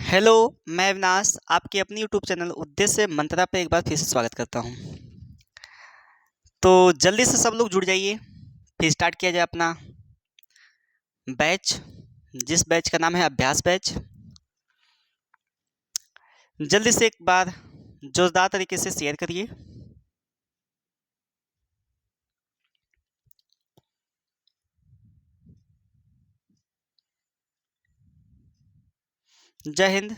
Hello, मैं अविनाश आपके अपनी यूट्यूब चैनल उद्देश्य मंत्रा पे एक बार फिर से स्वागत करता हूँ। तो जल्दी से सब लोग जुड़ जाइए, फिर स्टार्ट किया जाए अपना बैच, जिस बैच का नाम है अभ्यास बैच। जल्दी से एक बार जोरदार तरीके से शेयर करिए। जय हिंद।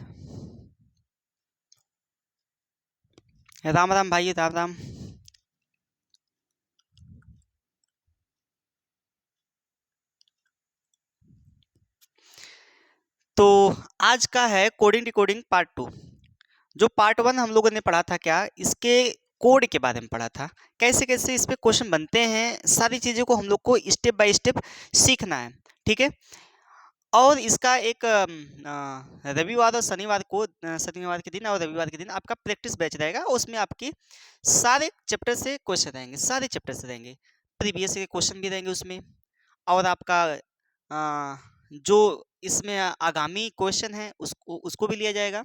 राम राम भाई, राम राम। तो आज का है कोडिंग डिकोडिंग पार्ट 2। जो पार्ट 1 हम लोगों ने पढ़ा था, क्या इसके कोड के बारे में पढ़ा था, कैसे कैसे इस पे क्वेश्चन बनते हैं, सारी चीज़ों को हम लोग को स्टेप बाय स्टेप सीखना है। ठीक है। और इसका एक रविवार और शनिवार को, शनिवार के दिन और रविवार के दिन आपका प्रैक्टिस बैच रहेगा। उसमें आपके सारे चैप्टर से क्वेश्चन रहेंगे, सारे चैप्टर से रहेंगे, प्रीवियस के क्वेश्चन भी रहेंगे उसमें। और आपका जो इसमें आगामी क्वेश्चन है उसको भी लिया जाएगा।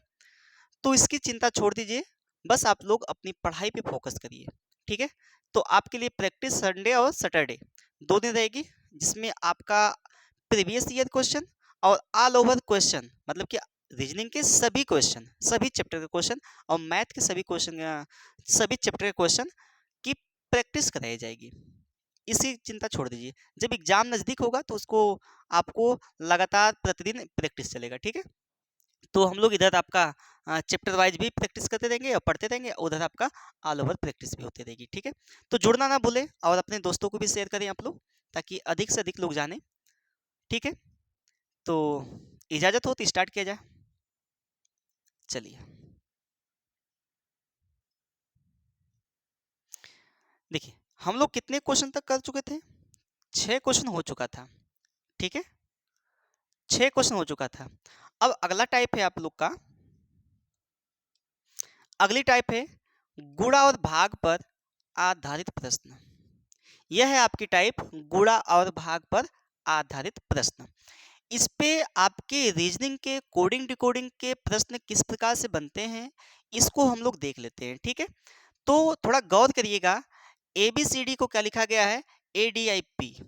तो इसकी चिंता छोड़ दीजिए, बस आप लोग अपनी पढ़ाई पे फोकस करिए। ठीक है। तो आपके लिए प्रैक्टिस संडे और सैटरडे 2 दिन रहेगी, जिसमें आपका प्रीवियस ईयर क्वेश्चन और ऑल ओवर क्वेश्चन, मतलब कि रीजनिंग के सभी क्वेश्चन, सभी चैप्टर के क्वेश्चन और मैथ के सभी क्वेश्चन, सभी चैप्टर के क्वेश्चन की प्रैक्टिस कराई जाएगी। इसी चिंता छोड़ दीजिए। जब एग्जाम नज़दीक होगा तो उसको आपको लगातार प्रतिदिन प्रैक्टिस चलेगा। ठीक है। तो हम लोग इधर आपका चैप्टर वाइज भी प्रैक्टिस करते रहेंगे और पढ़ते रहेंगे, उधर आपका ऑल ओवर प्रैक्टिस भी होती रहेगी। ठीक है। तो जुड़ना ना भूलें और अपने दोस्तों को भी शेयर करें आप लोग, ताकि अधिक से अधिक लोग जानें। ठीक है। तो इजाज़त हो तो स्टार्ट किया जाए। चलिए, देखिए हम लोग कितने क्वेश्चन तक कर चुके थे? 6 क्वेश्चन हो चुका था। ठीक है। 6 क्वेश्चन हो चुका था। अब अगला टाइप है आप लोग का, अगली टाइप है गुणा और भाग पर आधारित प्रश्न। यह है आपकी टाइप गुणा और भाग पर आधारित प्रश्न। इस पे आपके रीजनिंग के कोडिंग डिकोडिंग के प्रश्न किस प्रकार से बनते हैं, इसको हम लोग देख लेते हैं। ठीक है। तो थोड़ा गौर करिएगा, ए बी सी डी को क्या लिखा गया है? ADIP।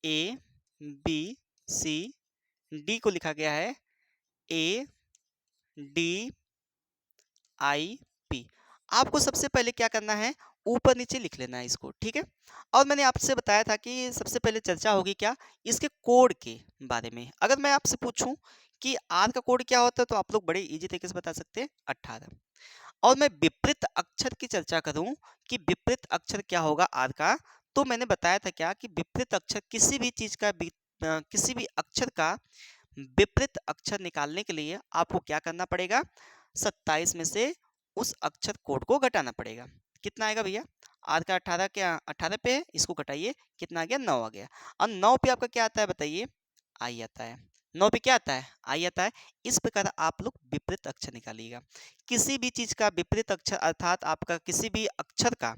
ABCD को लिखा गया है ADIP। आपको सबसे पहले क्या करना है, ऊपर नीचे लिख लेना है इसको। ठीक है। और मैंने आपसे बताया था कि सबसे पहले चर्चा होगी क्या, इसके कोड के बारे में। अगर मैं आपसे पूछूं कि आर का कोड क्या होता है, तो आप लोग बड़े इजी तरीके से बता सकते हैं, 18। और मैं विपरीत अक्षर की चर्चा करूं कि विपरीत अक्षर क्या होगा आर का, तो मैंने बताया था क्या कि विपरीत अक्षर किसी भी चीज का किसी भी अक्षर का विपरीत अक्षर निकालने के लिए आपको क्या करना पड़ेगा, 27 में से उस अक्षर कोड को घटाना पड़ेगा। कितना आएगा भैया? आर का 18, क्या 18 पे है, इसको घटाइए, कितना आ गया? 9 आ गया। और 9 पे आपका क्या आता है बताइए? आई आता है। 9 पे क्या आता है? आई आता है। इस प्रकार आप लोग विपरीत अक्षर निकालिएगा। किसी भी चीज का विपरीत अक्षर, अर्थात आपका किसी भी अक्षर का,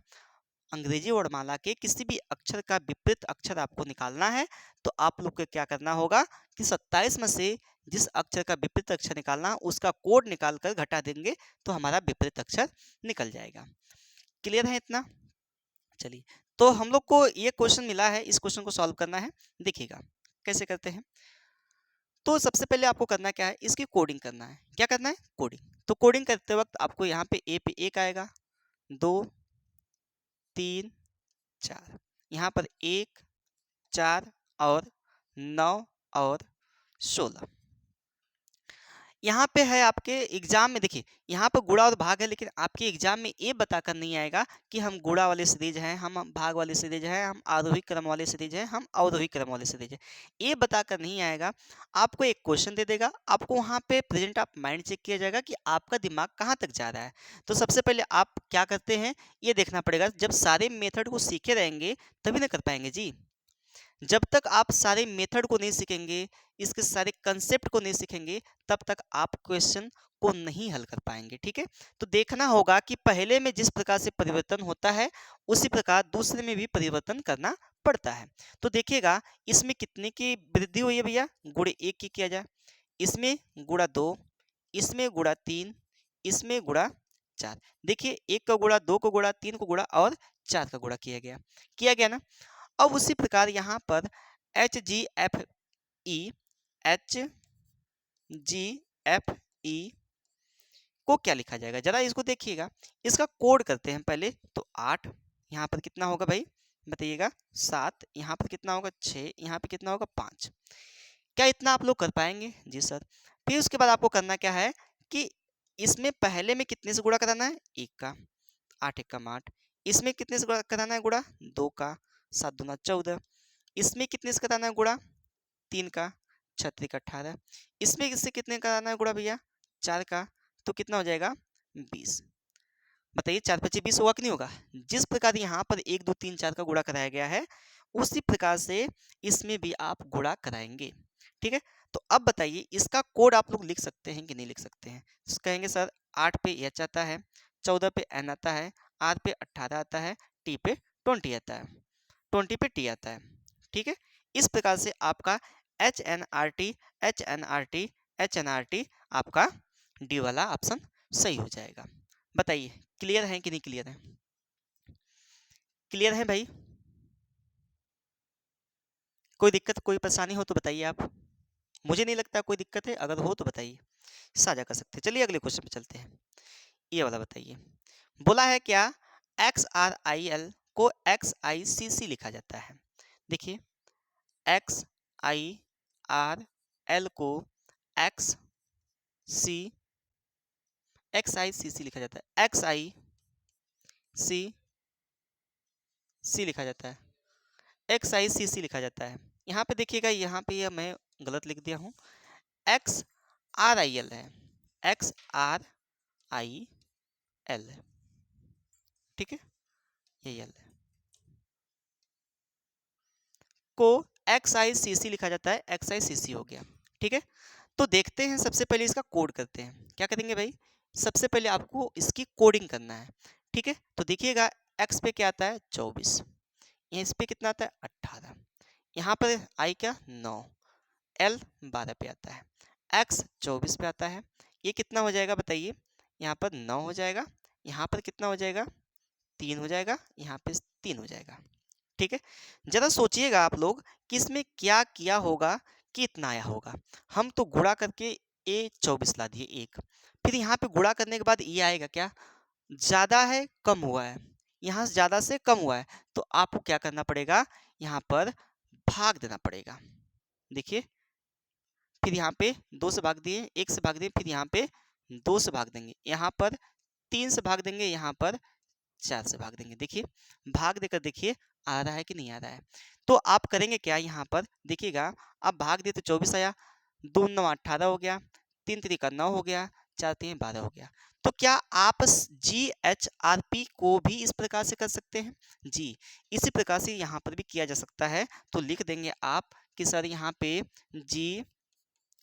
अंग्रेजी वर्णमाला के किसी भी अक्षर का विपरीत अक्षर आपको निकालना है, तो आप लोग को क्या करना होगा कि 27 में से जिस अक्षर का विपरीत अक्षर निकालना, उसका कोड निकाल कर घटा देंगे, तो हमारा विपरीत अक्षर निकल जाएगा। क्लियर है इतना? चलिए, तो हम लोग को ये क्वेश्चन मिला है, इस क्वेश्चन को सॉल्व करना है। देखिएगा कैसे करते हैं। तो सबसे पहले आपको करना क्या है, इसकी कोडिंग करना है। क्या करना है? कोडिंग। तो कोडिंग करते वक्त आपको यहाँ पे ए पे 1 आएगा, 2, 3, 4, यहाँ पर 1, 4 और 9 और 16। यहाँ पे है आपके एग्जाम में, देखिए यहाँ पर गुणा और भाग है, लेकिन आपके एग्जाम में ये बताकर नहीं आएगा कि हम गुणा वाले सीरीज हैं, हम भाग वाले सीरीज हैं, हम आरोही क्रम वाले सीरीज हैं, हम अवरोही क्रम वाले सीरीज हैं। ये बताकर नहीं आएगा। आपको एक क्वेश्चन दे देगा, आपको वहाँ पे प्रेजेंट ऑफ माइंड चेक किया जाएगा कि आपका दिमाग कहाँ तक जा रहा है। तो सबसे पहले आप क्या करते हैं, ये देखना पड़ेगा। जब सारे मेथड को सीखे रहेंगे तभी ना कर पाएंगे जी। जब तक आप सारे मेथड को नहीं सीखेंगे, इसके सारे कंसेप्ट को नहीं सीखेंगे, तब तक आप क्वेश्चन को नहीं हल कर पाएंगे। ठीक है। तो देखना होगा कि पहले में जिस प्रकार से परिवर्तन होता है, उसी प्रकार दूसरे में भी परिवर्तन करना पड़ता है। तो देखिएगा इसमें कितने की वृद्धि हुई है भैया, गुणे 1 की किया जाए, इसमें गुणा 2, इसमें गुणा 3, इसमें गुणा 4। देखिए 1 का गुणा, 2 का गुणा, 3 का गुणा और 4 का गुणा किया गया ना। अब उसी प्रकार यहाँ पर H G F E, H G F E को क्या लिखा जाएगा, जरा इसको देखिएगा। इसका कोड करते हैं पहले। तो 8, यहाँ पर कितना होगा भाई बताइएगा, 7, यहाँ पर कितना होगा 6, यहाँ पर कितना होगा 5। क्या इतना आप लोग कर पाएंगे? जी सर। फिर उसके बाद आपको करना क्या है कि इसमें पहले में कितने से गुणा कराना है, 1 का, 8 एकम 8। इसमें कितने से गुणा कराना है गुणा, 2 का, 7 दूना 14। इसमें कितने से कराना है गुणा, 3 का, 6 त्रिक 18। इसमें इससे कितने कराना है गुणा भैया, 4 का, तो कितना हो जाएगा 20। बताइए 4 पच्चीस 20 होगा कि नहीं होगा? जिस प्रकार यहाँ पर 1 2 3 4 का गुणा कराया गया है, उसी प्रकार से इसमें भी आप गुणा कराएंगे। ठीक है, तो अब बताइए इसका कोड आप लोग लिख सकते हैं कि नहीं लिख सकते हैं? कहेंगे सर 8 पे एच आता है, 14 पे एन आता है, आर पे 18 आता है, टी पे 20 आता है, 20 पे टी आता है। ठीक है, इस प्रकार से आपका H N R T, H N R T, H N R T आपका डी वाला ऑप्शन सही हो जाएगा। बताइए क्लियर है कि नहीं क्लियर है? क्लियर है भाई? कोई दिक्कत कोई परेशानी हो तो बताइए आप। मुझे नहीं लगता कोई दिक्कत है, अगर हो तो बताइए, साझा कर सकते हैं। चलिए अगले क्वेश्चन पे चलते हैं। ये वाला बताइए, बोला है क्या एक्स आर आई एल को एक्स आई सी सी लिखा जाता है। देखिए एक्स आई आर एल को एक्स सी, एक्स आई सी सी लिखा जाता है, एक्स आई सी सी लिखा जाता है, एक्स आई सी सी लिखा जाता है। यहाँ पे देखिएगा, यहाँ पे यह मैं गलत लिख दिया हूँ, एक्स आर आई एल है, एक्स आर आई एल है। ठीक है, ये एल है को एक्स आई सी सी लिखा जाता है, एक्स आई सी सी हो गया। ठीक है, तो देखते हैं, सबसे पहले इसका कोड करते हैं। क्या करेंगे भाई, सबसे पहले आपको इसकी कोडिंग करना है। ठीक है, तो देखिएगा एक्स पे क्या आता है 24, इस पे कितना आता है 18, यहाँ पर आई क्या 9, एल 12 पे आता है, एक्स 24 पे आता है। ये कितना हो जाएगा बताइए, यहाँ पर 9 हो जाएगा, यहाँ पर कितना हो जाएगा 3 हो जाएगा, यहाँ पे 3 हो जाएगा। ठीक है, जरा सोचिएगा आप लोग कि इसमें क्या किया होगा कि इतना आया होगा। हम तो गुणा करके ए 24 ला दिए एक, फिर यहाँ पे गुणा करने के बाद ये आएगा क्या, ज्यादा है कम हुआ है, यहाँ से ज्यादा से कम हुआ है, तो आपको क्या करना पड़ेगा, यहाँ पर भाग देना पड़ेगा। देखिए फिर यहाँ पे 2 से भाग दिए, 1 से भाग दिए, फिर यहाँ पे 2 से भाग देंगे, यहाँ पर 3 से भाग देंगे, यहाँ पर 4 से भाग देंगे। देखिए भाग देकर देखिए आ रहा है कि नहीं आ रहा है। तो आप करेंगे क्या, यहाँ पर देखिएगा, आप भाग दिए तो 24 आया, 2 9 18 हो गया, 3 3 9 हो गया, 4 3 12 हो गया। तो क्या आप जी एच आर पी को भी इस प्रकार से कर सकते हैं? जी, इसी प्रकार से यहाँ पर भी किया जा सकता है। तो लिख देंगे आप कि सर यहाँ पे जी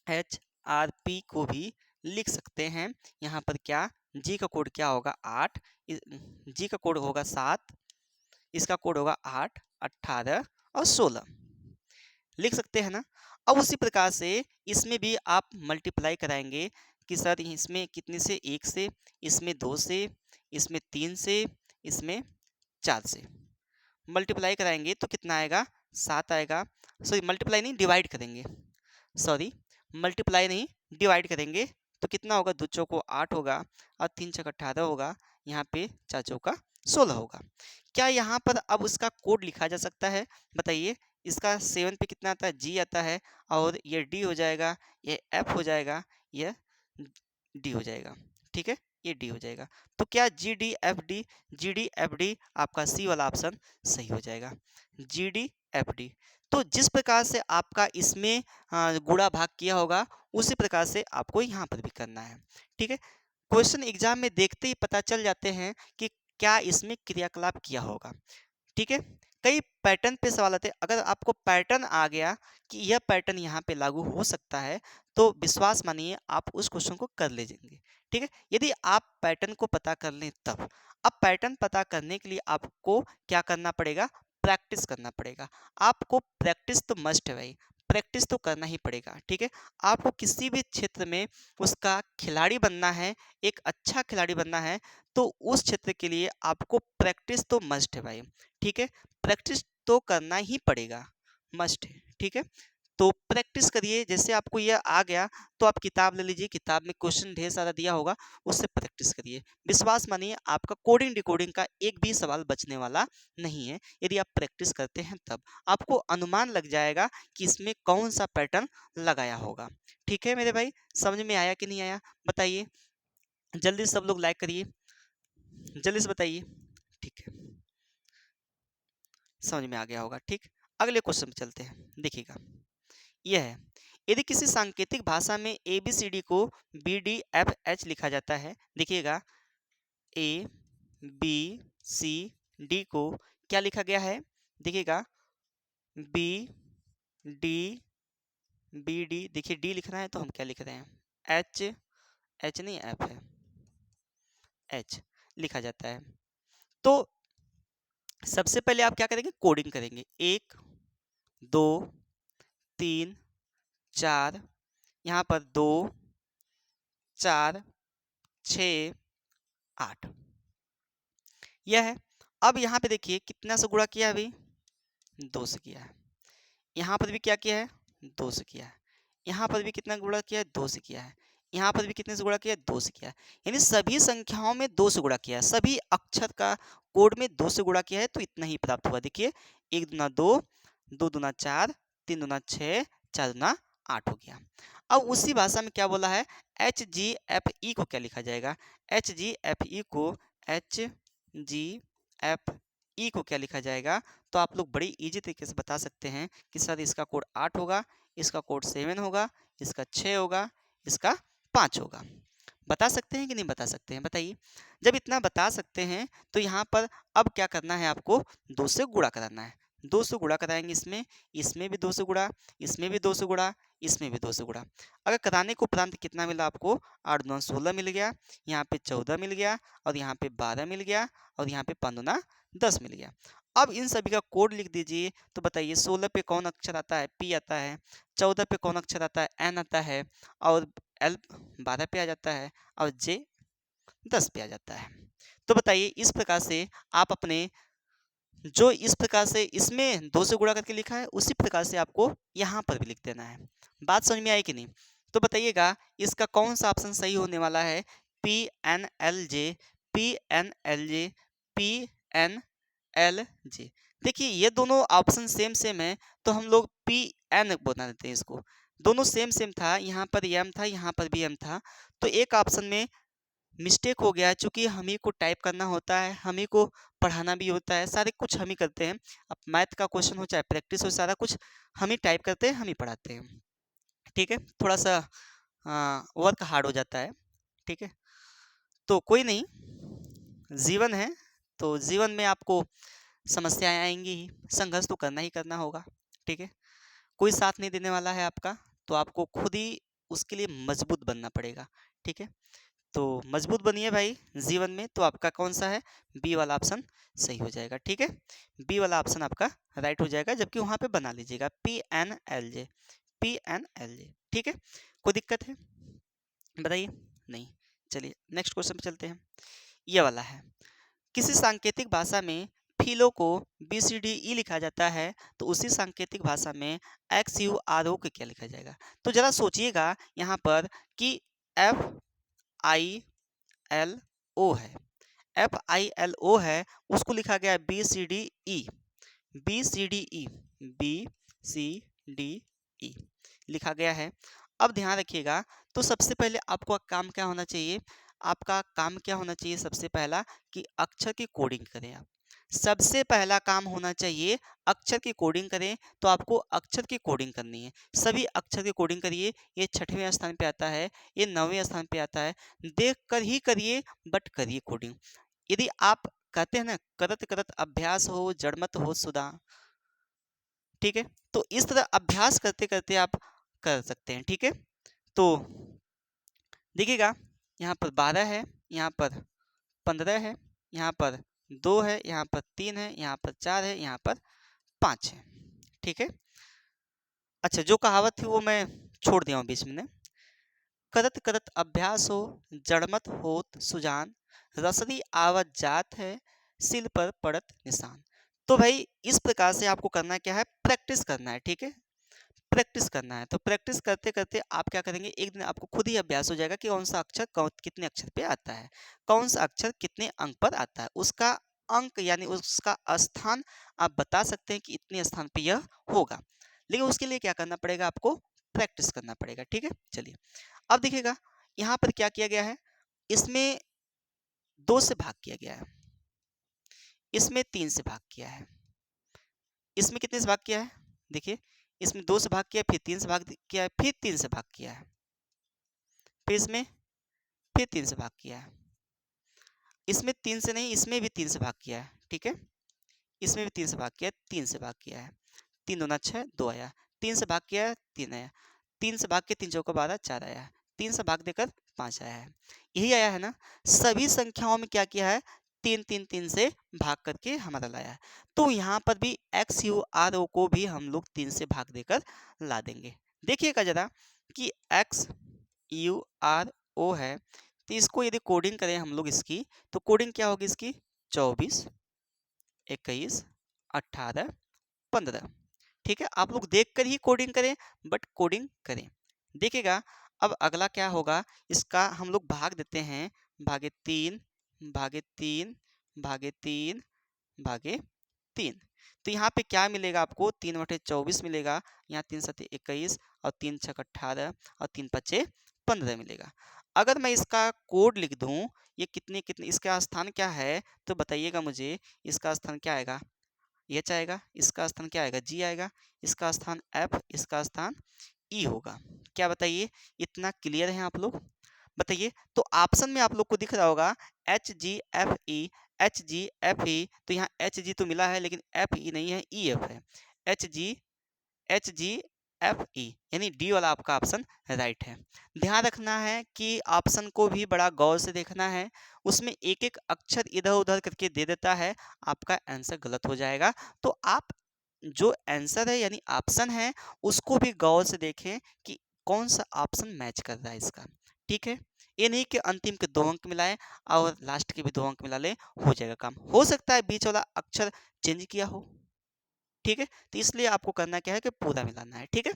एच आर पी को भी लिख सकते हैं। यहाँ पर क्या, जी का कोड क्या होगा 8, जी का कोड होगा 7, इसका कोड होगा 8 18 और 16, लिख सकते हैं ना। अब उसी प्रकार से इसमें भी आप मल्टीप्लाई कराएंगे कि सर इसमें कितने से, 1 से, इसमें 2 से, इसमें 3 से, इसमें 4 से मल्टीप्लाई कराएंगे तो कितना आएगा 7 आएगा। सॉरी मल्टीप्लाई नहीं, डिवाइड करेंगे, सॉरी मल्टीप्लाई नहीं डिवाइड करेंगे तो कितना होगा, 2 चौको 8 होगा और 3 छक 18 होगा, यहाँ पे 4 चौका 16 होगा। क्या यहाँ पर अब उसका कोड लिखा जा सकता है? बताइए, इसका 7 पे कितना आता है, जी आता है, और ये डी हो जाएगा, ये एफ हो जाएगा, ये डी हो जाएगा। ठीक है, ये डी हो जाएगा। तो क्या G D F D, G D F D आपका सी वाला ऑप्शन सही हो जाएगा, जी डी एफ डी। तो जिस प्रकार से आपका इसमें गुणा भाग किया होगा, उसी प्रकार से आपको यहाँ पर भी करना है। ठीक है, क्वेश्चन एग्जाम में देखते ही पता चल जाते हैं कि क्या इसमें क्रियाकलाप किया होगा। ठीक है, कई पैटर्न पे सवाल आते हैं, अगर आपको पैटर्न आ गया कि यह पैटर्न यहाँ पे लागू हो सकता है, तो विश्वास मानिए आप उस क्वेश्चन को कर ले जाएंगे। ठीक है, यदि आप पैटर्न को पता कर लें तब। अब पैटर्न पता करने के लिए आपको क्या करना पड़ेगा, प्रैक्टिस करना पड़ेगा। आपको प्रैक्टिस तो मस्ट है भाई, प्रैक्टिस तो करना ही पड़ेगा, ठीक है। आपको किसी भी क्षेत्र में उसका खिलाड़ी बनना है, एक अच्छा खिलाड़ी बनना है, तो उस क्षेत्र के लिए आपको प्रैक्टिस तो मस्ट है भाई, ठीक है। प्रैक्टिस तो करना ही पड़ेगा, मस्ट है, ठीक है। तो प्रैक्टिस करिए, जैसे आपको यह आ गया तो आप किताब ले लीजिए, किताब में क्वेश्चन ढेर सारा दिया होगा, उससे प्रैक्टिस करिए। विश्वास मानिए आपका कोडिंग डिकोडिंग का एक भी सवाल बचने वाला नहीं है, यदि आप प्रैक्टिस करते हैं तब आपको अनुमान लग जाएगा कि इसमें कौन सा पैटर्न लगाया होगा, ठीक है मेरे भाई। समझ में आया कि नहीं आया बताइए, जल्दी सब लोग लाइक करिए, जल्दी से बताइए, ठीक है, समझ में आ गया होगा, ठीक। अगले क्वेश्चन पे चलते हैं, देखिएगा यह है, यदि किसी सांकेतिक भाषा में ए बी सी डी को बी डी एफ एच लिखा जाता है, देखिएगा ए बी सी डी को क्या लिखा गया है, देखिएगा बी डी बी डी, देखिए डी लिखना है तो हम क्या लिख रहे हैं, एच, एच नहीं एफ है, एच लिखा जाता है। तो सबसे पहले आप क्या करेंगे, कोडिंग करेंगे, 1 2 3 4, यहाँ पर 2 4 6 8, यह है। अब यहाँ पे देखिए कितना से गुणा किया है अभी, 2 से किया है। यहाँ पर भी क्या किया है, 2 से किया है। यहाँ पर भी कितना गुणा किया है, 2 से किया है। यहाँ पर भी कितने से गुणा किया है, 2 से किया है। यानी सभी संख्याओं में 2 से गुणा किया है, सभी अक्षर का कोड में 2 से गुणा किया है, तो इतना ही प्राप्त हुआ। देखिए 1 दूना 2, 2 दूना 4, 3 दूना 6, 4 दूना 8 हो गया। अब उसी भाषा में क्या बोला है, एच जी एफ ई को क्या लिखा जाएगा, एच जी एफ ई को, एच जी एफ ई को क्या लिखा जाएगा, तो आप लोग बड़ी इजी तरीके से बता सकते हैं कि सर इसका कोड 8 होगा, इसका कोड 7 होगा, इसका 6 होगा, इसका 5 होगा। बता सकते हैं कि नहीं बता सकते हैं बताइए। जब इतना बता सकते हैं तो यहाँ पर अब क्या करना है, आपको 2 से गुणा कराना है। 2 से गुणा कराएंगे, इसमें इसमें भी 2 से गुणा, इसमें भी 2 से गुणा, इसमें भी 2 से गुणा। अगर कराने को उपरांत कितना मिला आपको, 8 दूना 16 मिल गया, यहाँ पे 14 मिल गया, और यहाँ पे 12 मिल गया, और यहाँ पे 5 दूना 10 मिल गया। अब इन सभी का कोड लिख दीजिए। तो बताइए 16 पे कौन अक्षर आता है, पी आता है, 14 पे कौन अक्षर आता है, एन आता है, और एल 12 पे आ जाता है, और जे 10 पे आ जाता है। तो बताइए इस प्रकार से आप अपने, जो इस प्रकार से इसमें 2 से गुणा करके लिखा है, उसी प्रकार से आपको यहाँ पर भी लिख देना है। बात समझ में आई कि नहीं। तो बताइएगा इसका कौन सा ऑप्शन सही होने वाला है, P N L J, P N L J, P N L J. देखिए ये दोनों ऑप्शन सेम सेम है, तो हम लोग पी एन बना देते हैं इसको। दोनों सेम सेम था, यहाँ पर एम था, यहाँ पर भी एम था, तो एक ऑप्शन में मिस्टेक हो गया है, चूंकि हम ही को टाइप करना होता है, हम ही को पढ़ाना भी होता है, सारे कुछ हम ही करते हैं। अब मैथ का क्वेश्चन हो चाहे प्रैक्टिस हो, सारा कुछ हम ही टाइप करते हैं, हम ही पढ़ाते हैं, ठीक है। थोड़ा सा वर्क हार्ड हो जाता है, ठीक है। तो कोई नहीं, जीवन है, तो जीवन में आपको समस्याएं आएंगी ही, संघर्ष तो करना ही करना होगा, ठीक है। कोई साथ नहीं देने वाला है आपका, तो आपको खुद ही उसके लिए मजबूत बनना पड़ेगा, ठीक है। तो मजबूत बनिए भाई जीवन में, तो आपका कौन सा है, बी वाला ऑप्शन सही हो जाएगा, ठीक है। बी वाला ऑप्शन आपका राइट हो जाएगा, जबकि वहां पे बना लीजिएगा P N L J, P N L J, ठीक है। कोई दिक्कत है बताइए, नहीं। चलिए नेक्स्ट क्वेश्चन पे चलते हैं, ये वाला है, किसी सांकेतिक भाषा में फीलों को बी सी डी ई लिखा जाता है, तो उसी सांकेतिक भाषा में एक्स यू आर ओ को क्या लिखा जाएगा। तो जरा सोचिएगा यहाँ पर कि एफ आई एल ओ है, एफ आई एल ओ है, उसको लिखा गया B C D E, B C D E, B C D E लिखा गया है। अब ध्यान रखिएगा, तो सबसे पहले आपको काम क्या होना चाहिए, आपका काम क्या होना चाहिए, सबसे पहला कि अक्षर की कोडिंग करें आप। सबसे पहला काम होना चाहिए अक्षर की कोडिंग करें, तो आपको अक्षर की कोडिंग करनी है, सभी अक्षर की कोडिंग करिए। ये 6वें स्थान पे आता है, ये 9वें स्थान पे आता है, देख कर ही करिए, बट करिए कोडिंग। यदि आप कहते हैं ना, करत करत अभ्यास हो जड़मत हो सुधा, ठीक है। तो इस तरह अभ्यास करते करते आप कर सकते हैं, ठीक है। तो देखिएगा यहाँ पर 12 है, यहाँ पर 15 है, यहाँ पर 2 है, यहाँ पर 3 है, यहाँ पर 4 है, यहाँ पर 5 है, ठीक है। अच्छा, जो कहावत थी वो मैं छोड़ दिया हूँ बीच में ने। करत करत अभ्यास हो, जड़मत होत सुजान, रसरी आवत जात है, सिल पर पड़त निशान। तो भाई इस प्रकार से आपको करना क्या है, प्रैक्टिस करना है, ठीक है। प्रैक्टिस करना है, तो प्रैक्टिस करते करते आप क्या करेंगे, एक दिन आपको खुद ही अभ्यास हो जाएगा कि कौन सा अक्षर कितने अक्षर पे आता है, कौन सा अक्षर कितने अंक पर आता है, उसका अंक यानी उसका स्थान आप बता सकते हैं कि इतने स्थान पे यह होगा। लेकिन उसके लिए क्या करना पड़ेगा, आपको प्रैक्टिस करना पड़ेगा, ठीक है। चलिए अब देखिएगा यहाँ पर क्या किया गया है, इसमें 2 से भाग किया गया है, इसमें 3 से भाग किया है, इसमें कितने से भाग किया है, देखिए इसमें 2 से भाग किया, फिर 3 से भाग किया है, फिर 3 से भाग किया है, फिर इसमें फिर 3 से भाग किया है, इसमें 3 से नहीं, इसमें भी 3 से भाग किया है, ठीक है। इसमें भी 3 से भाग किया है, 3 से भाग किया है, 3 दूना 6, 2 आया, 3 से भाग किया है, 3 आया, 3 से भाग के 3 चौका 12, 4 आया, 3 से भाग देकर 5 आया है। यही आया है ना, सभी संख्याओं में क्या किया है, 3 3 3 से भाग करके हमारा लाया है। तो यहाँ पर भी एक्स यू आर ओ को भी हम लोग 3 से भाग देकर ला देंगे। देखिएगा जरा कि एक्स यू आर ओ है, तो इसको यदि कोडिंग करें हम लोग इसकी, तो कोडिंग क्या होगी इसकी, 24 21 18 15, ठीक है। आप लोग देखकर ही कोडिंग करें, बट कोडिंग करें। देखिएगा अब अगला क्या होगा, इसका हम लोग भाग देते हैं, भागे 3 भागे 3 भागे 3 भागे 3। तो यहाँ पे क्या मिलेगा आपको, 3 बटे 24 मिलेगा, यहाँ 3 सते 21 और 3 छक 18 और 3 पचे 15 मिलेगा। अगर मैं इसका कोड लिख दूं, ये कितने कितने इसका स्थान क्या है, तो बताइएगा मुझे, इसका स्थान क्या आएगा, एच आएगा, इसका स्थान क्या आएगा, जी आएगा, इसका स्थान एफ, इसका स्थान ई होगा। क्या बताइए, इतना क्लियर है आप लोग, बताइए। तो ऑप्शन में आप लोग को दिख रहा होगा H G F E, H G F E, तो यहाँ एच जी तो मिला है लेकिन एफ ई नहीं है, ई एफ है, एच जी एफ ई, यानी डी वाला आपका ऑप्शन राइट है। ध्यान रखना है कि ऑप्शन को भी बड़ा गौर से देखना है, उसमें एक एक अक्षर इधर उधर करके दे देता है, आपका आंसर गलत हो जाएगा। तो आप जो आंसर है यानी ऑप्शन है, उसको भी गौर से देखें कि कौन सा ऑप्शन मैच कर रहा है इसका, ठीक है। ये नहीं कि अंतिम के 2 अंक मिलाएं और लास्ट के भी 2 अंक मिला ले, हो जाएगा काम। हो सकता है बीच वाला अक्षर चेंज किया हो, ठीक है। तो इसलिए आपको करना क्या है कि पूरा मिलाना है, ठीक है।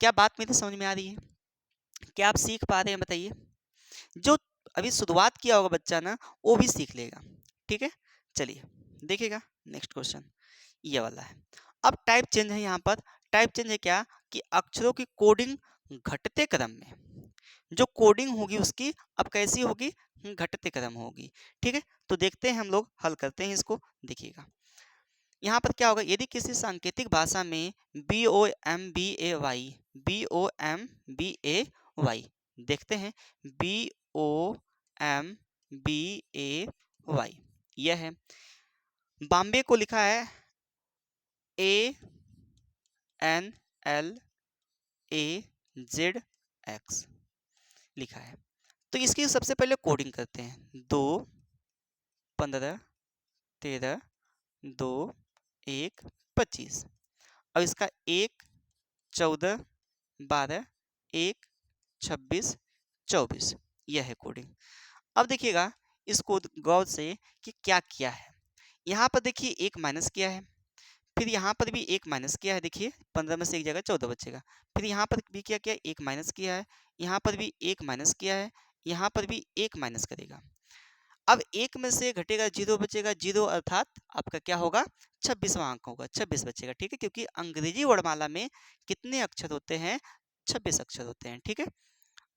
क्या बात मेरी समझ में आ रही है, क्या आप सीख पा रहे हैं, बताइए। जो अभी शुरुआत किया होगा बच्चा ना, वो भी सीख लेगा, ठीक है। चलिए देखिएगा नेक्स्ट क्वेश्चन ये वाला है। अब टाइप चेंज है, यहाँ पर टाइप चेंज है क्या, कि अक्षरों की कोडिंग घटते क्रम में, जो कोडिंग होगी उसकी अब कैसी होगी, घटते क्रम होगी, ठीक है। तो देखते हैं हम लोग, हल करते हैं इसको, देखिएगा यहाँ पर क्या होगा, यदि किसी सांकेतिक भाषा में B O M B A Y, B O M B A Y, देखते हैं B O M B A Y, यह है। बॉम्बे को लिखा है A N L A Z X लिखा है। तो इसकी सबसे पहले कोडिंग करते हैं, 2 15 13 2 1 25। अब इसका 1 14 12 1 26 24, यह है कोडिंग। अब देखिएगा इसको गौर से कि क्या किया है, यहाँ पर देखिए एक माइनस किया है, फिर यहाँ पर भी एक माइनस किया है, देखिए 15 में से एक जगह 14 बचेगा, फिर यहाँ पर भी क्या किया, एक माइनस किया है, यहाँ पर भी एक माइनस किया है, यहाँ पर भी एक माइनस करेगा। अब एक में से घटेगा 0 बचेगा, 0 अर्थात आपका क्या होगा, 26वां अंक होगा, 26 बचेगा, ठीक है। क्योंकि अंग्रेजी वर्णमाला में कितने अक्षर होते हैं, 26 अक्षर होते हैं, ठीक है।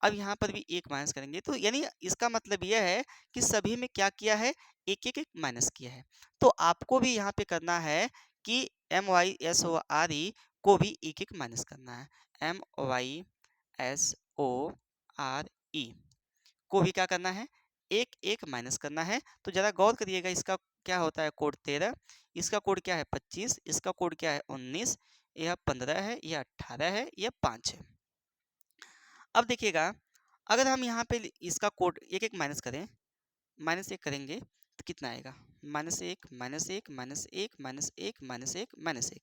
अब यहाँ पर भी एक माइनस करेंगे, तो यानी इसका मतलब यह है कि सभी में क्या किया है, एक एक एक माइनस किया है। तो आपको भी यहाँ पे करना है कि M Y S O R E को भी एक एक माइनस करना है, M Y S O R E को भी क्या करना है, एक एक माइनस करना है। तो जरा गौर करिएगा, इसका क्या होता है कोड 13, इसका कोड क्या है 25, इसका कोड क्या है 19, यह 15 है, यह 18 है, यह 5 है। अब देखिएगा अगर हम यहाँ पे इसका कोड एक एक माइनस करें, माइनस एक करेंगे तो कितना आएगा, माइनस एक माइनस एक माइनस एक माइनस एक माइनस एक माइनस एक,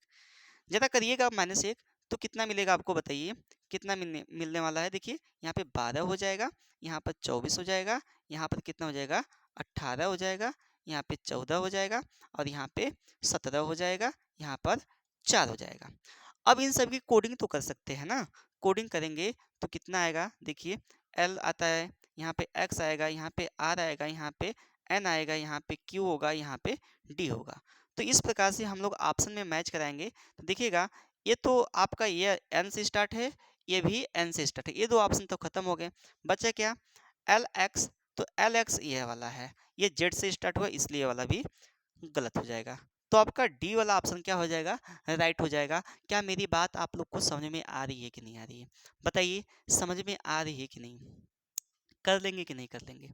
ज़्यादा करिएगा माइनस एक तो कितना मिलेगा आपको बताइए, कितना मिलने वाला है। देखिए यहाँ पे 12 हो जाएगा, यहाँ पर 24 हो जाएगा, यहाँ पर कितना हो जाएगा 18 हो जाएगा, यहाँ पे 14 हो जाएगा और यहाँ पे 17 हो जाएगा, यहाँ पर 4 हो जाएगा। अब इन सब की कोडिंग तो कर सकते हैं ना। कोडिंग करेंगे तो कितना आएगा, देखिए एल आता है, यहाँ पे एक्स आएगा, यहाँ पे आर आएगा, यहाँ पे एन आएगा, यहाँ पे क्यू होगा, यहाँ पे डी होगा। तो इस प्रकार से हम लोग ऑप्शन में मैच कराएंगे तो देखिएगा ये तो आपका ये एन से स्टार्ट है, ये भी एन से स्टार्ट है, ये दो ऑप्शन तो खत्म हो गए। बचा क्या, एल एक्स। तो एल एक्स ये वाला है, ये जेड से स्टार्ट हुआ इसलिए वाला भी गलत हो जाएगा। तो आपका डी वाला ऑप्शन क्या हो जाएगा, राइट हो जाएगा। क्या मेरी बात आप लोग को समझ में आ रही है कि नहीं आ रही है, बताइए, समझ में आ रही है कि नहीं, कर लेंगे कि नहीं कर लेंगे,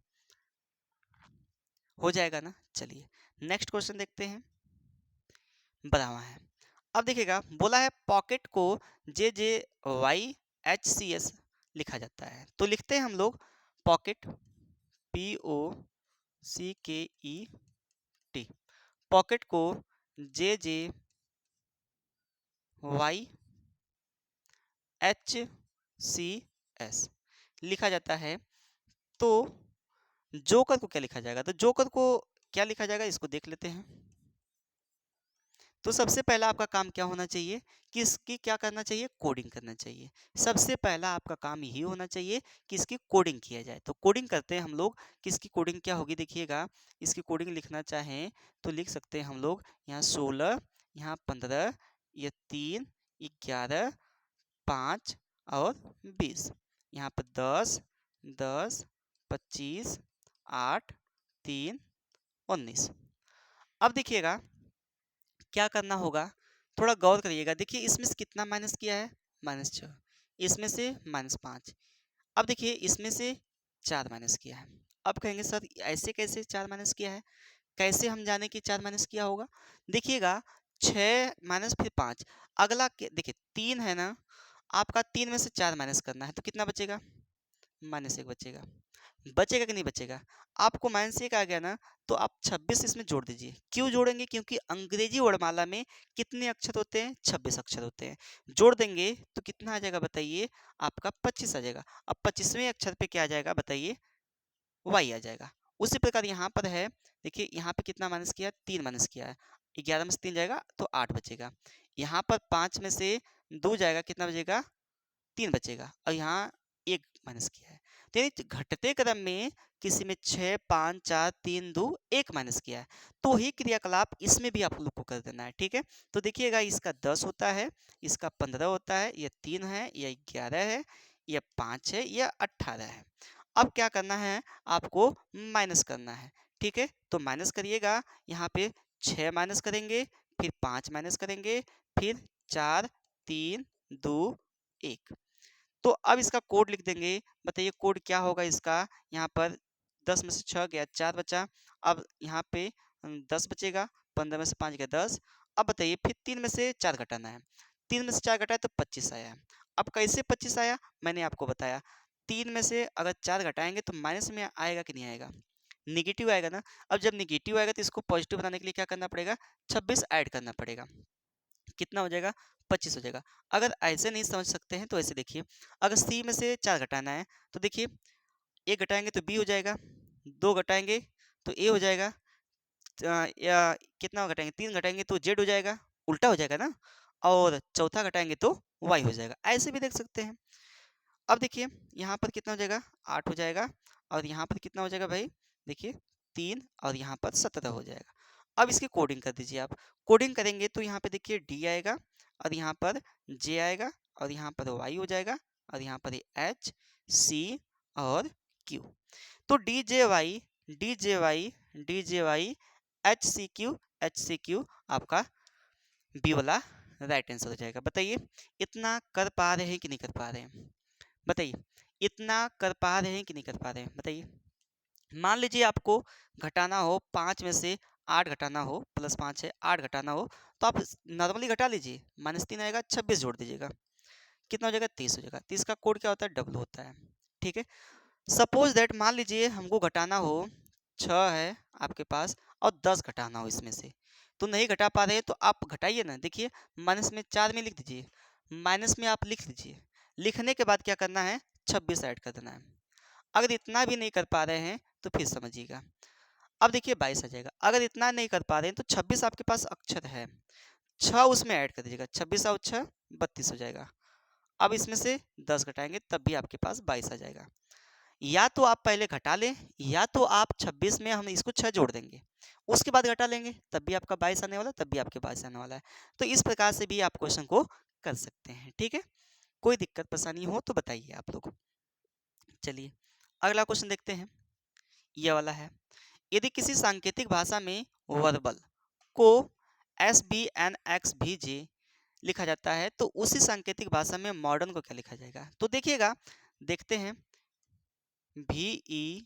हो जाएगा ना। चलिए नेक्स्ट क्वेश्चन देखते हैं, बना हुआ है। अब देखिएगा बोला है पॉकेट को जे जे वाई एच सी एस लिखा जाता है, तो लिखते हैं हम लोग पॉकेट पी ओ सी के ई टी, पॉकेट को जे जे वाई एच सी एस लिखा जाता है। तो जोकर को क्या लिखा जाएगा, तो जोकर को क्या लिखा जाएगा इसको देख लेते हैं। तो सबसे पहला आपका काम क्या होना चाहिए कि इसकी क्या करना चाहिए, कोडिंग करना चाहिए। सबसे पहला आपका काम यही होना चाहिए कि इसकी कोडिंग किया जाए। तो कोडिंग करते हैं हम लोग कि इसकी कोडिंग क्या होगी, देखिएगा इसकी कोडिंग लिखना चाहें तो लिख सकते हैं हम लोग, यहाँ 16, यहाँ 15, ये 3, 11, 5 और 20, यहाँ पर 10, 10, 25, 8, 3, 19। अब देखिएगा क्या करना होगा, थोड़ा गौर करिएगा। देखिए इसमें से कितना माइनस किया है, -6, इसमें से -5। अब देखिए इसमें से 4 माइनस किया है। अब कहेंगे सर ऐसे कैसे 4 माइनस किया है, कैसे हम जाने कि 4 माइनस किया होगा। देखिएगा 6 माइनस फिर 5, अगला देखिए 3 है ना, आपका 3 में से 4 माइनस करना है तो कितना बचेगा, -1 बचेगा। बचेगा कि नहीं बचेगा, आपको -1 आ गया ना, तो आप 26 इसमें जोड़ दीजिए। क्यों जोड़ेंगे, क्योंकि अंग्रेजी वर्णमाला में कितने अक्षर होते हैं, 26 अक्षर होते हैं। जोड़ देंगे तो कितना आ जाएगा बताइए, आपका 25 आ जाएगा। अब 25वें अक्षर पे क्या आ जाएगा बताइए, वाई आ जाएगा। उसी प्रकार यहाँ पर है, देखिए यहाँ पे कितना माइनस किया है, 3 माइनस किया है, 11 में से 3 जाएगा तो 8 बचेगा। यहाँ पर 5 में से 2 जाएगा, कितना बचेगा, 3 बचेगा, और यहाँ 1 माइनस किया है। तो यानी घटते क्रम में किसी में 6, 5, 4, 3, 2, 1 माइनस किया है, तो ही क्रियाकलाप इसमें भी आप लोग को कर देना है। ठीक है, तो देखिएगा इसका 10 होता है, इसका 15 होता है, यह 3 है, यह 11 है, यह 5 है, यह 18 है। अब क्या करना है, आपको माइनस करना है। ठीक है, तो माइनस करिएगा, यहाँ पे 6 माइनस करेंगे, फिर 5 माइनस करेंगे, फिर 4, 3, 2, 1। तो अब इसका कोड लिख देंगे। बताइए कोड क्या होगा इसका, यहाँ पर 10 में से 6 गया, 4 बचा। अब यहाँ पे 10 बचेगा, 15 में से 5 गया 10। अब बताइए फिर 3 में से 4 घटाना है, 3 में से 4 घटाए तो 25 आया है। अब कैसे 25 आया, मैंने आपको बताया, 3 में से अगर 4 घटाएंगे तो माइनस में आएगा कि नहीं आएगा, निगेटिव आएगा ना। अब जब निगेटिव आएगा तो इसको पॉजिटिव बनाने के लिए क्या करना पड़ेगा, 26 ऐड करना पड़ेगा, कितना हो जाएगा, 25 हो जाएगा। अगर ऐसे नहीं समझ सकते हैं तो ऐसे देखिए, अगर सी में से 4 घटाना है तो देखिए 1 घटाएंगे तो बी हो जाएगा, 2 घटाएंगे तो ए हो जाएगा, या कितना घटाएंगे, 3 घटाएंगे तो जेड हो जाएगा, उल्टा हो जाएगा ना, और चौथा घटाएंगे तो वाई हो जाएगा। ऐसे भी देख सकते हैं। अब देखिए यहाँ पर कितना हो जाएगा, 8 हो जाएगा, और यहाँ पर कितना हो जाएगा भाई, देखिए 3, और यहाँ पर 17 हो जाएगा। अब इसकी कोडिंग कर दीजिए आप। कोडिंग करेंगे तो यहाँ पे देखिए डी आएगा, और यहाँ पर जे आएगा, और यहाँ पर वाई हो जाएगा, और यहाँ पर एच सी और क्यू। तो D J Y, D J Y, D J Y, H C Q आपका बी वाला राइट आंसर हो जाएगा। बताइए इतना कर पा रहे हैं कि नहीं कर पा रहे हैं, बताइए इतना कर पा रहे हैं कि नहीं कर पा रहे हैं, बताइए। मान लीजिए आपको घटाना हो, 5 में से 8 घटाना हो, +5 है 8 घटाना हो, तो आप नॉर्मली घटा लीजिए, -3 आएगा, 26 जोड़ दीजिएगा, कितना हो जाएगा, 30 हो जाएगा। 30 का कोड क्या होता है, डबल होता है। ठीक है, सपोज दैट मान लीजिए हमको घटाना हो, 6 है आपके पास और 10 घटाना हो इसमें से, तो नहीं घटा पा रहे तो आप घटाइए ना। देखिए माइनस में 4 में लिख दीजिए, माइनस में आप लिख लीजिए। लिखने के बाद क्या करना है, 26 ऐड कर देना है। अगर इतना भी नहीं कर पा रहे हैं तो फिर समझिएगा। अब देखिए 22 आ जाएगा। अगर इतना नहीं कर पा रहे हैं तो 26 आपके पास अक्षर है, 6 उसमें ऐड कर दीजिएगा। 26 और 6 32 हो जाएगा। अब इसमें से 10 घटाएंगे तब भी आपके पास 22 आ जाएगा। या तो आप पहले घटा लें, या तो आप 26 में हम इसको 6 जोड़ देंगे, उसके बाद घटा लेंगे, तब भी आपका 22 आने वाला है, तब भी आपके 22 आने वाला है। तो इस प्रकार से भी आप क्वेश्चन को कर सकते हैं। ठीक है, कोई दिक्कत परेशानी हो तो बताइए आप लोग। चलिए अगला क्वेश्चन देखते हैं। ये वाला है, यदि किसी सांकेतिक भाषा में वर्बल को SBNXVJ लिखा जाता है तो उसी सांकेतिक भाषा में मॉडर्न को क्या लिखा जाएगा। तो देखिएगा, देखते हैं। VERBAL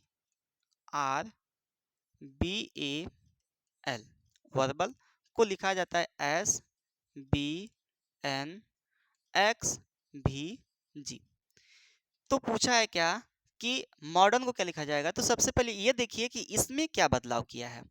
वर्बल को लिखा जाता है SBNXVG। तो पूछा है क्या कि मॉडर्न को क्या लिखा जाएगा। तो सबसे पहले ये देखिए कि इसमें क्या बदलाव किया है,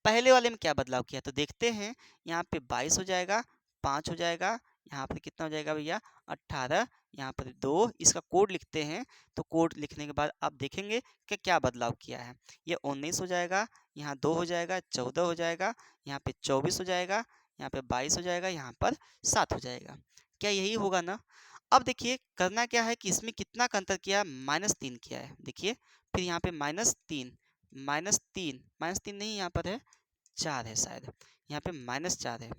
पहले वाले में क्या बदलाव किया। तो देखते हैं, यहाँ पे 22 हो जाएगा, 5 हो जाएगा, यहाँ पर कितना हो जाएगा भैया 18, यहाँ पर 2, इसका कोड लिखते हैं। तो कोड लिखने के बाद आप देखेंगे कि क्या बदलाव किया है। ये 19 हो जाएगा, यहाँ 2 हो जाएगा, 14 हो जाएगा, यहाँ पे 24 हो जाएगा, यहाँ पे 22 हो जाएगा, यहाँ पर 7 हो जाएगा। क्या यही होगा ना। अब देखिए करना क्या है कि इसमें कितना का अंतर किया, -3 किया है। देखिए फिर यहाँ पे -3, -3 नहीं, यहाँ पर है 4 है शायद, यहाँ पे -4 है।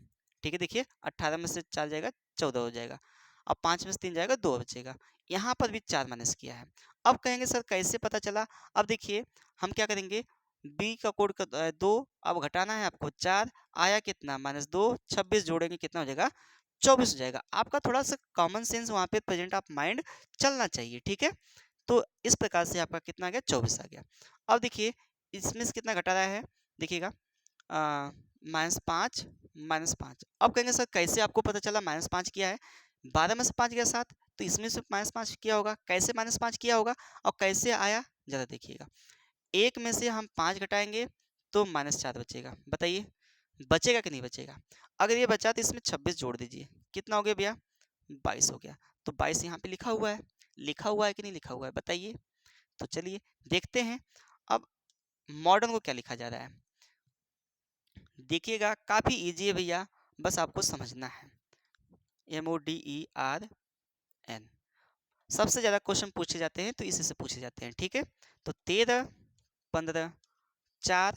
ठीक है, देखिए 18 में से 4 जाएगा 14 हो जाएगा। अब 5 में से 3 जाएगा 2 बचेगा। यहाँ पर भी 4 माइनस किया है। अब कहेंगे सर कैसे पता चला। अब देखिए हम क्या करेंगे, बी का कोड का 2, अब घटाना है आपको 4, आया कितना -2, 26 जोड़ेंगे कितना हो जाएगा 24 हो जाएगा। आपका थोड़ा सा कॉमन सेंस वहाँ पे प्रेजेंट ऑफ माइंड चलना चाहिए। ठीक है, तो इस प्रकार से आपका कितना आ गया 24 आ गया। अब देखिए इसमें से कितना घटा रहा है, देखिएगा -5, -5। अब कहेंगे सर कैसे आपको पता चला -5 किया है, 12 में से 5 गया 7, तो इसमें से -5 किया होगा। कैसे -5 किया होगा और कैसे आया ज़रा देखिएगा। एक में से हम 5 घटाएंगे तो -4 बचेगा। बताइए बचेगा कि नहीं बचेगा। अगर ये बचा तो इसमें 26 जोड़ दीजिए, कितना हो गया भैया 22 हो गया। तो 22 यहाँ पे लिखा हुआ है, लिखा हुआ है कि नहीं लिखा हुआ है बताइए। तो चलिए देखते हैं अब मॉडर्न को क्या लिखा जा रहा है। देखिएगा काफ़ी इजी है भैया, बस आपको समझना है। MODERN सबसे ज़्यादा क्वेश्चन पूछे जाते हैं तो इसी से पूछे जाते हैं। ठीक है, तो 13, 15, 4,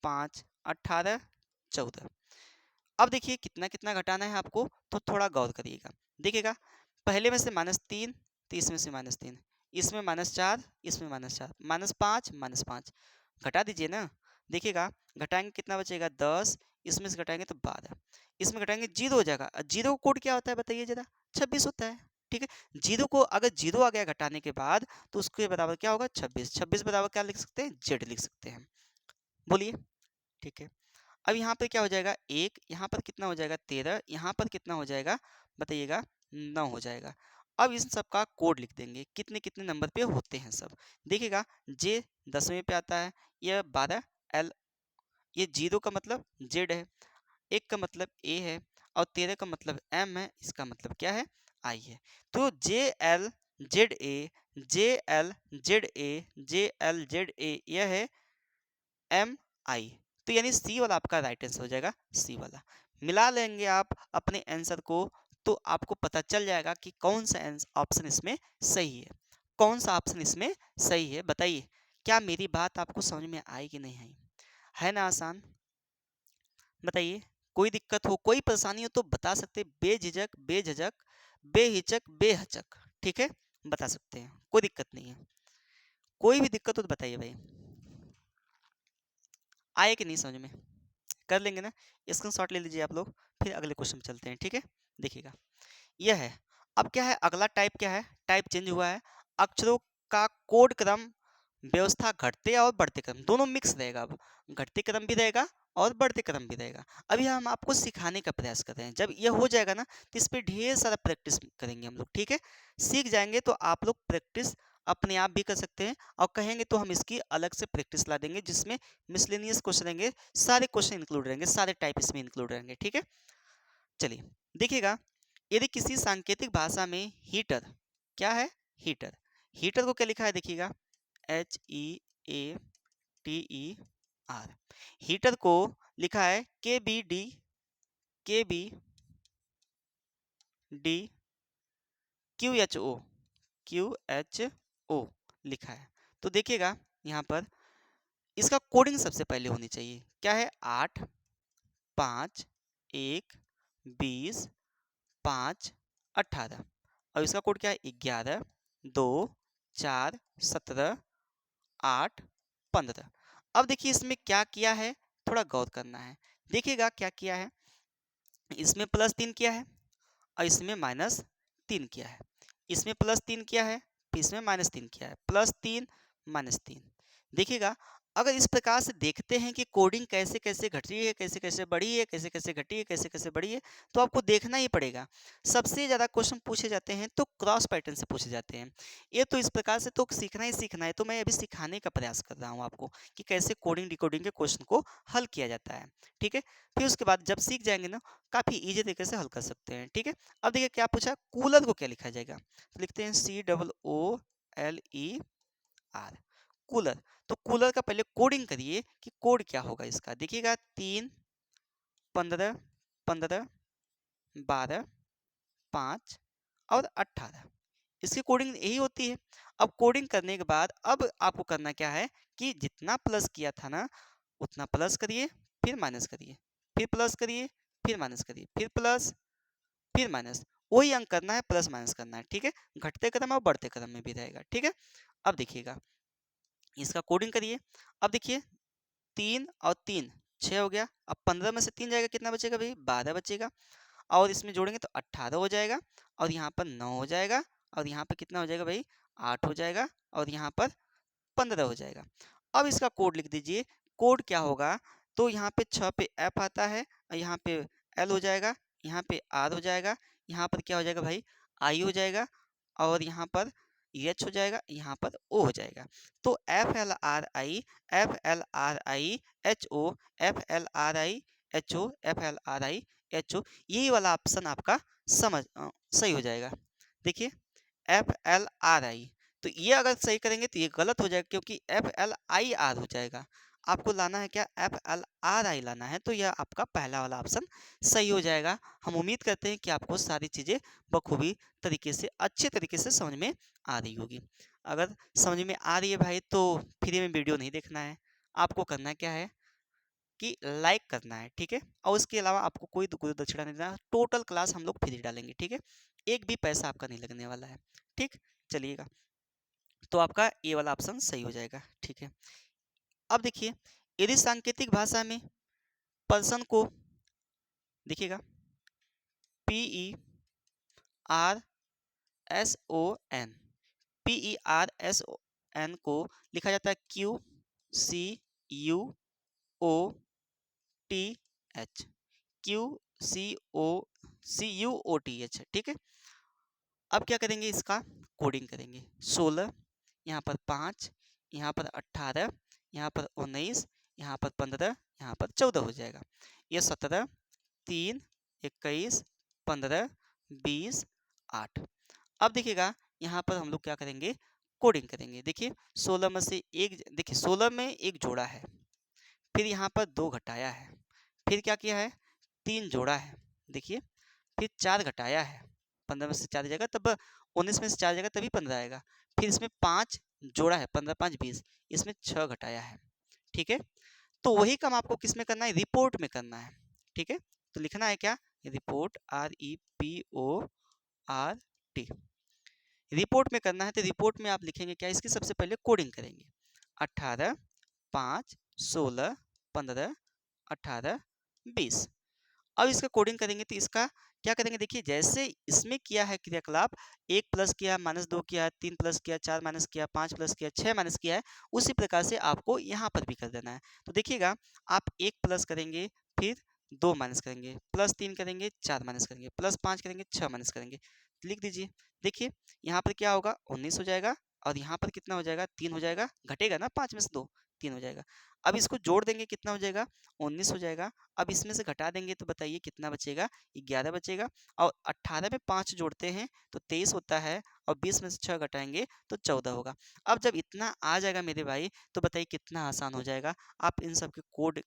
5, 18, 14। अब देखिए कितना कितना घटाना है आपको, तो थोड़ा गौर करिएगा। देखिएगा पहले में से -3, तो इसमें से -3, इसमें -4, इसमें -4, -5, -5 घटा दीजिए ना। देखिएगा घटाएंगे कितना बचेगा 10, इसमें से घटाएंगे तो 12, इसमें घटाएंगे 0 हो जाएगा। जीरो कोड क्या होता है बताइए जरा, 26 होता है। ठीक है, जीरो को अगर जीरो आ गया घटाने के बाद तो उसके बराबर क्या होगा 26, 26 बराबर क्या लिख सकते हैं, जेड लिख सकते हैं। बोलिए, ठीक है। अब यहाँ पर क्या हो जाएगा 1, यहाँ पर कितना हो जाएगा 13, यहाँ पर कितना हो जाएगा बताइएगा 9 हो जाएगा। अब इन सब का कोड लिख देंगे, कितने कितने नंबर पे होते हैं सब। देखिएगा जे 10वें पे आता है, यह 12 एल, ये 0 का मतलब जेड है, 1 का मतलब ए है, और 13 का मतलब एम है, इसका मतलब क्या है आई है। तो J L Z A, J L Z A, J L Z A, यह है एम आई। तो यानी सी वाला आपका राइट आंसर हो जाएगा, सी वाला। मिला लेंगे आप अपने आंसर को तो आपको पता चल जाएगा कि कौन सा ऑप्शन इसमें सही है, कौन सा ऑप्शन इसमें सही है। बताइए क्या मेरी बात आपको समझ में आई कि नहीं आई, है ना आसान। बताइए कोई दिक्कत हो कोई परेशानी हो तो बता सकते, बेझिझक बेझिझक बेहिचक बेहचक, ठीक है बता सकते हैं, कोई दिक्कत नहीं है। कोई भी दिक्कत हो तो बताइए भाई, आए कि नहीं समझ में, कर लेंगे ना। स्क्रीनशॉट ले लीजिए आप लोग, फिर अगले क्वेश्चन में चलते हैं। ठीक है, देखिएगा यह है। अब क्या है अगला टाइप, क्या है टाइप चेंज हुआ है। अक्षरों का कोड क्रम व्यवस्था घटते और बढ़ते क्रम दोनों मिक्स रहेगा। अब घटते क्रम भी रहेगा और बढ़ते क्रम भी रहेगा। अभी हम आपको सिखाने का प्रयास कर रहे हैं, जब यह हो जाएगा ना तो इस पर ढेर सारा प्रैक्टिस करेंगे हम लोग। ठीक है, सीख जाएंगे तो आप लोग प्रैक्टिस अपने आप भी कर सकते हैं, और कहेंगे तो हम इसकी अलग से प्रैक्टिस ला देंगे जिसमें मिसलेनियस क्वेश्चन रहेंगे, सारे क्वेश्चन इंक्लूड रहेंगे, सारे टाइप इसमें इंक्लूड रहेंगे। ठीक है, चलिए देखिएगा यदि किसी सांकेतिक भाषा में हीटर क्या है, हीटर, हीटर को क्या लिखा है देखिएगा, HEATER, हीटर को लिखा है KBD QHO लिखा है। तो देखिएगा यहाँ पर इसका कोडिंग सबसे पहले होनी चाहिए, क्या है, 8 5 1 20 5 18, और इसका कोड क्या है, 11 2 4 17 8 15। अब देखिए इसमें क्या किया है, थोड़ा गौर करना है। देखिएगा क्या किया है, इसमें +3 किया है और इसमें -3 किया है। इसमें +3 किया है, फिर इसमें -3 किया है, +3 -3। देखिएगा अगर इस प्रकार से देखते हैं कि कोडिंग कैसे कैसे घट रही है, कैसे कैसे बढ़ी है, कैसे कैसे घटी है, कैसे कैसे बढ़ी है, तो आपको देखना ही पड़ेगा। सबसे ज़्यादा क्वेश्चन पूछे जाते हैं तो क्रॉस पैटर्न से पूछे जाते हैं। ये तो इस प्रकार से तो सीखना ही सीखना है, तो मैं अभी सिखाने का प्रयास कर रहा हूँ आपको कि कैसे कोडिंग डिकोडिंग के क्वेश्चन को हल किया जाता है। ठीक है, फिर उसके बाद जब सीख जाएंगे ना, काफ़ी ईजी तरीके से हल कर सकते हैं। ठीक है, अब देखिए क्या पूछा, कूलर को क्या लिखा जाएगा, तो लिखते हैं COOLER, कूलर। तो कूलर का पहले कोडिंग करिए कि कोड क्या होगा इसका। देखिएगा 3 15 15 12 5 और 18, इसकी कोडिंग यही होती है। अब कोडिंग करने के बाद अब आपको करना क्या है कि जितना प्लस किया था ना उतना प्लस करिए, फिर माइनस करिए, फिर प्लस करिए, फिर माइनस करिए, फिर प्लस, फिर माइनस, वही अंक करना है, प्लस माइनस करना है। ठीक है, घटते क्रम और बढ़ते क्रम में भी रहेगा। ठीक है, अब देखिएगा इसका कोडिंग करिए। अब देखिए 3 और 3 6 हो गया, अब 15 में से 3 जाएगा, कितना बचेगा भाई, 12 बचेगा, और इसमें जोड़ेंगे तो 18 हो जाएगा, और यहाँ पर 9 हो जाएगा, और यहाँ पर कितना हो जाएगा भाई, 8 हो जाएगा, और यहाँ पर 15 हो जाएगा। अब इसका कोड लिख दीजिए, कोड क्या होगा, तो यहाँ पे 6 पे F आता है, और यहाँ पे L हो जाएगा, यहाँ पे R हो जाएगा, यहाँ पर क्या हो जाएगा भाई, I हो जाएगा, और यहाँ पर H हो जाएगा, यहाँ पर O हो जाएगा। तो FLRI FLRI यही वाला ऑप्शन आपका सही हो जाएगा। देखिए FLRI, तो ये अगर सही करेंगे तो ये गलत हो जाएगा, क्योंकि FLIR हो जाएगा। आपको लाना है क्या, FLRI लाना है, तो यह आपका पहला वाला ऑप्शन सही हो जाएगा। हम उम्मीद करते हैं कि आपको सारी चीज़ें बखूबी तरीके से, अच्छे तरीके से समझ में आ रही होगी। अगर समझ में आ रही है भाई तो फ्री में वीडियो नहीं देखना है, आपको करना क्या है कि लाइक करना है। ठीक है, और उसके अलावा आपको कोई गुरु दक्षिणा नहीं देना, टोटल क्लास हम लोग फ्री डालेंगे। ठीक है, एक भी पैसा आपका नहीं लगने वाला है। ठीक, चलिएगा, तो आपका ये वाला ऑप्शन सही हो जाएगा। ठीक है, अब देखिए यदि सांकेतिक भाषा में पर्सन को, देखिएगा PERSON, PERSON को लिखा जाता है QCUOTH, QCOCUOTH। ठीक है, अब क्या करेंगे, इसका कोडिंग करेंगे। 16, यहाँ पर 5, यहाँ पर 18, यहाँ पर 19, यहाँ पर 15, यहाँ पर 14 हो जाएगा। ये 17 3 21 15 20 8। अब देखिएगा यहाँ पर हम लोग क्या करेंगे, कोडिंग करेंगे। देखिए 16 में से एक, देखिए 16 में एक जोड़ा है, फिर यहाँ पर 2 घटाया है, फिर क्या किया है, 3 जोड़ा है, देखिए फिर 4 घटाया है, 15 में से 4 जाएगा तब 19 में से 4 जाएगा तभी 15 आएगा, फिर इसमें 5 जोड़ा है, 15 5 20, इसमें 6 घटाया है। ठीक है, तो वही काम आपको किस में करना है, रिपोर्ट में करना है। ठीक है, तो लिखना है क्या, रिपोर्ट, REPORT, रिपोर्ट में करना है। तो रिपोर्ट में आप लिखेंगे क्या, इसकी सबसे पहले कोडिंग करेंगे, 18 5 16 15 18 20। अब इसका कोडिंग करेंगे तो इसका क्या करेंगे, देखिए जैसे इसमें किया है क्रियाकलाप, 1 प्लस किया, -2 किया, 3 प्लस किया, 4 माइनस किया, 5 प्लस किया, 6 माइनस किया है, उसी प्रकार से आपको यहाँ पर भी कर देना है। तो देखिएगा आप 1 प्लस करेंगे, फिर 2 माइनस करेंगे, +3 करेंगे, 4 माइनस करेंगे, +5 करेंगे, 6 माइनस करेंगे। लिख दीजिए, देखिए यहाँ पर क्या होगा, 19 हो जाएगा, और यहाँ पर कितना हो जाएगा, 3 हो जाएगा, घटेगा ना 5 में से 2, 3 हो जाएगा। अब इसको जोड़ देंगे कितना हो जाएगा, 19 हो जाएगा। अब इसमें से घटा देंगे तो बताइए कितना बचेगा, 11 बचेगा। और 18 में 5 जोड़ते हैं तो 23 होता है, और 20 में से 6 घटाएंगे तो 14 होगा। अब जब इतना आ जाएगा मेरे भाई, तो बताइए कितना आसान हो जाएगा। आप इन सब के कोड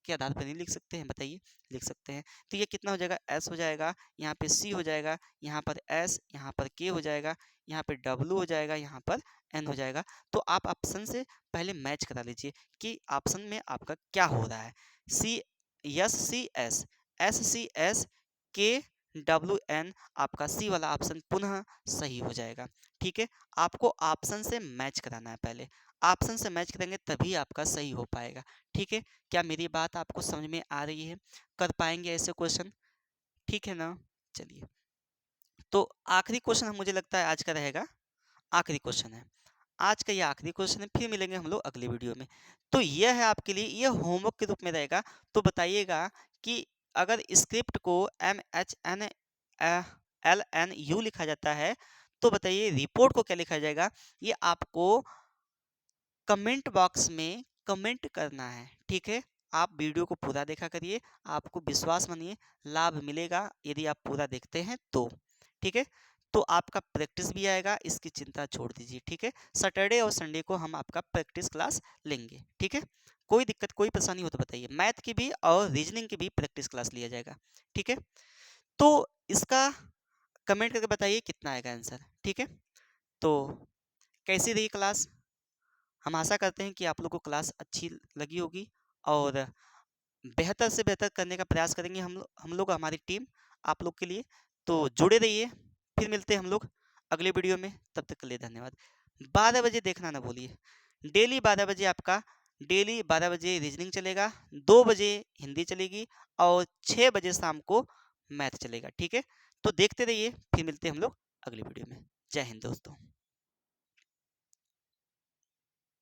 के आधार पर नहीं लिख सकते हैं, बताइए, लिख सकते हैं। तो ये कितना हो जाएगा, एस हो जाएगा, यहाँ पे सी हो जाएगा, यहाँ पर एस, यहाँ पर के हो जाएगा, यहाँ पे डब्लू हो जाएगा, यहाँ पर एन हो जाएगा। तो आप ऑप्शन से पहले मैच करा लीजिए कि ऑप्शन में आपका क्या हो रहा है। C S C S, S C S, K W N, आपका सी वाला ऑप्शन पुनः सही हो जाएगा। ठीक है, आपको ऑप्शन से मैच कराना है, पहले ऑप्शन से मैच करेंगे तभी आपका सही हो पाएगा। ठीक है, क्या मेरी बात आपको समझ में आ रही है, कर पाएंगे ऐसे क्वेश्चन, ठीक है ना। चलिए, तो आखिरी क्वेश्चन मुझे लगता है आज का रहेगा, आखिरी क्वेश्चन है आज का, ये आखिरी क्वेश्चन है, फिर मिलेंगे हम लोग अगली वीडियो में। तो यह है आपके लिए, ये होमवर्क के रूप में रहेगा। तो बताइएगा कि अगर स्क्रिप्ट को MHNLNU लिखा जाता है, तो बताइए रिपोर्ट को क्या लिखा जाएगा। ये आपको कमेंट बॉक्स में कमेंट करना है। ठीक है, आप वीडियो को पूरा देखा करिए, आपको विश्वास मानिए लाभ मिलेगा यदि आप पूरा देखते हैं तो। ठीक है, तो आपका प्रैक्टिस भी आएगा, इसकी चिंता छोड़ दीजिए। ठीक है, सैटरडे और संडे को हम आपका प्रैक्टिस क्लास लेंगे। ठीक है, कोई दिक्कत कोई परेशानी हो तो बताइए, मैथ की भी और रीजनिंग की भी प्रैक्टिस क्लास लिया जाएगा। ठीक है, तो इसका कमेंट करके बताइए कितना आएगा आंसर। ठीक है, तो कैसी रही क्लास, हम आशा करते हैं कि आप लोग को क्लास अच्छी लगी होगी, और बेहतर से बेहतर करने का प्रयास करेंगे हम लोग हमारी टीम आप लोग के लिए। तो जुड़े रहिए, फिर मिलते हैं हम लोग अगले वीडियो में, तब तक के लिए धन्यवाद। 12 बजे देखना ना भूलिए, डेली 12 बजे आपका, डेली 12 बजे रीजनिंग चलेगा, 2 बजे हिंदी चलेगी, और 6 बजे शाम को मैथ चलेगा। ठीक है, तो देखते रहिए, फिर मिलते हैं हम लोग अगली वीडियो में। जय हिंद दोस्तों।